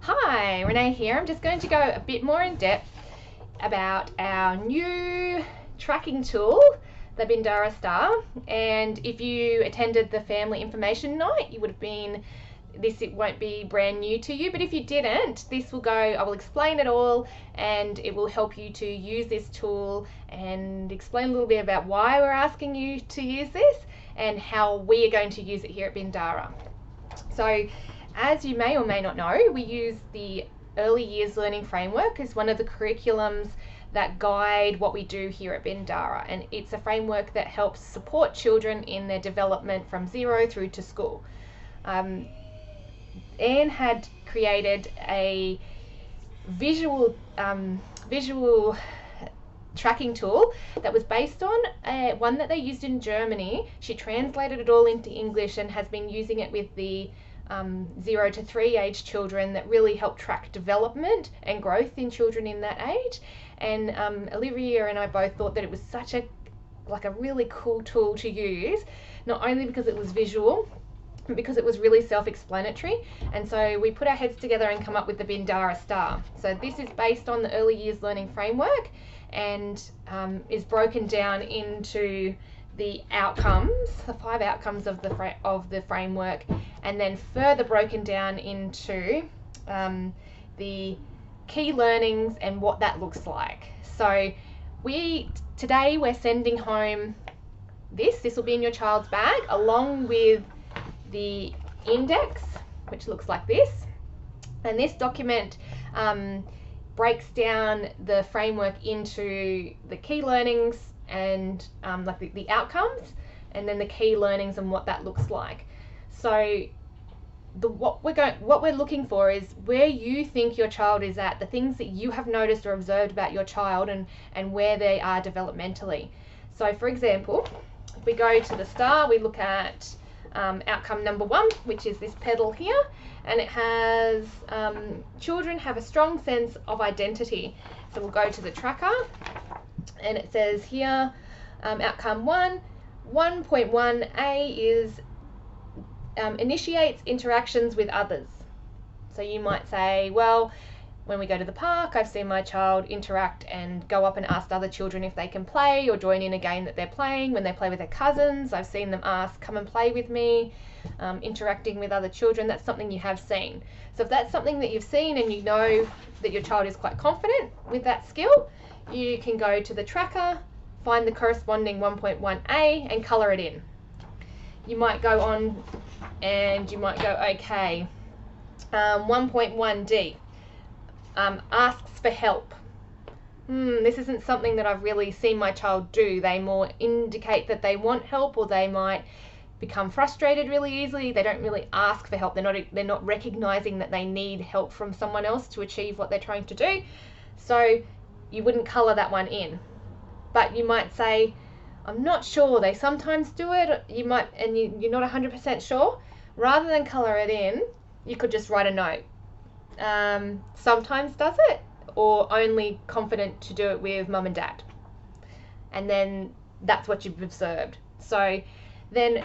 Hi, Renee here. I'm just going to go a bit more in depth about our new tracking tool, the Bindarra Star. And if you attended the family information night, you would have been, it won't be brand new to you, but if you didn't, this will go, I will explain it all, and it will help you to use this tool and explain a little bit about why we're asking you to use this and how we are going to use it here at Bindarra. So, as you may or may not know, we use the Early Years Learning Framework as one of the curriculums that guide what we do here at Bindarra, and it's a framework that helps support children in their development from 0 through to school. Anne had created a visual tracking tool that was based on one that they used in Germany. She translated it all into English and has been using it with the 0 to 3 age children that really help track development and growth in children in that age. And Olivia and I both thought that it was such a really cool tool to use, not only because it was visual, but because it was really self-explanatory. And so we put our heads together and come up with the Bindarra Star. So this is based on the Early Years Learning Framework and is broken down into the outcomes, the 5 outcomes of the framework, and then further broken down into the key learnings and what that looks like. So today we're sending home this will be in your child's bag, along with the index, which looks like this. And this document breaks down the framework into the key learnings and the outcomes, and then the key learnings and what that looks like. So what we're looking for is where you think your child is at, the things that you have noticed or observed about your child, and where they are developmentally. So for example, if we go to the star, we look at outcome number 1, which is this pedal here, and it has children have a strong sense of identity. So we'll go to the tracker, and it says here, outcome 1.1a is initiates interactions with others. So you might say, well, when we go to the park, I've seen my child interact and go up and ask other children if they can play or join in a game that they're playing. When they play with their cousins, I've seen them ask, come and play with me. Interacting with other children, that's something you have seen. So if that's something that you've seen and you know that your child is quite confident with that skill, you can go to the tracker, find the corresponding 1.1a and colour it in. You might go on and you might go, okay, 1.1d, asks for help. This isn't something that I've really seen my child do. They more indicate that they want help, or they might become frustrated really easily. They don't really ask for help. They're not recognizing that they need help from someone else to achieve what they're trying to do. So you wouldn't color that one in. But you might say, I'm not sure, they sometimes do it. You might, and you're not 100% sure. Rather than color it in, you could just write a note. Sometimes does it, or only confident to do it with mum and dad. And then that's what you've observed. So then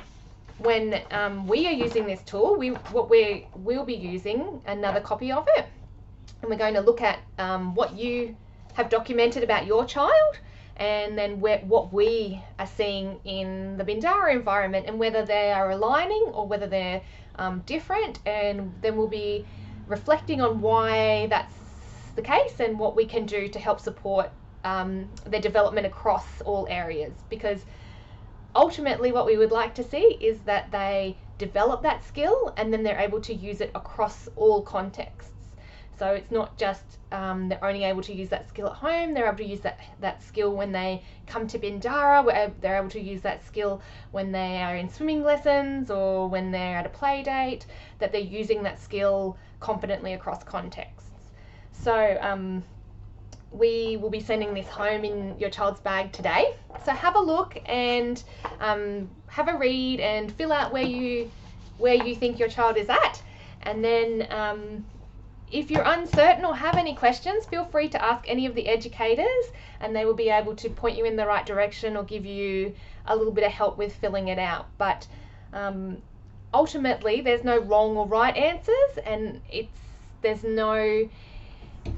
when we are using this tool, we'll be using another copy of it, and we're going to look at what you have documented about your child, and then what we are seeing in the Bindarra environment, and whether they are aligning or whether they're different, and then we'll be reflecting on why that's the case and what we can do to help support their development across all areas. Because ultimately what we would like to see is that they develop that skill and then they're able to use it across all contexts. So it's not just they're only able to use that skill at home, they're able to use that skill when they come to Bindarra, where they're able to use that skill when they are in swimming lessons or when they're at a play date, that they're using that skill confidently across contexts. So we will be sending this home in your child's bag today. So have a look and have a read and fill out where you think your child is at. And then if you're uncertain or have any questions, feel free to ask any of the educators, and they will be able to point you in the right direction or give you a little bit of help with filling it out. But ultimately, there's no wrong or right answers, and it's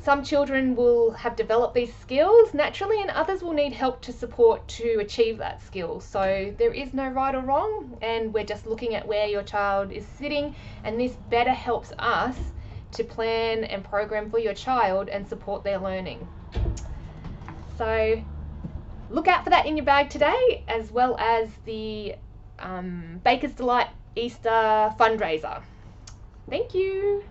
Some children will have developed these skills naturally, and others will need help to support to achieve that skill. So there is no right or wrong, and we're just looking at where your child is sitting, and this better helps us to plan and program for your child and support their learning. So look out for that in your bag today, as well as the Baker's Delight Easter fundraiser. Thank you.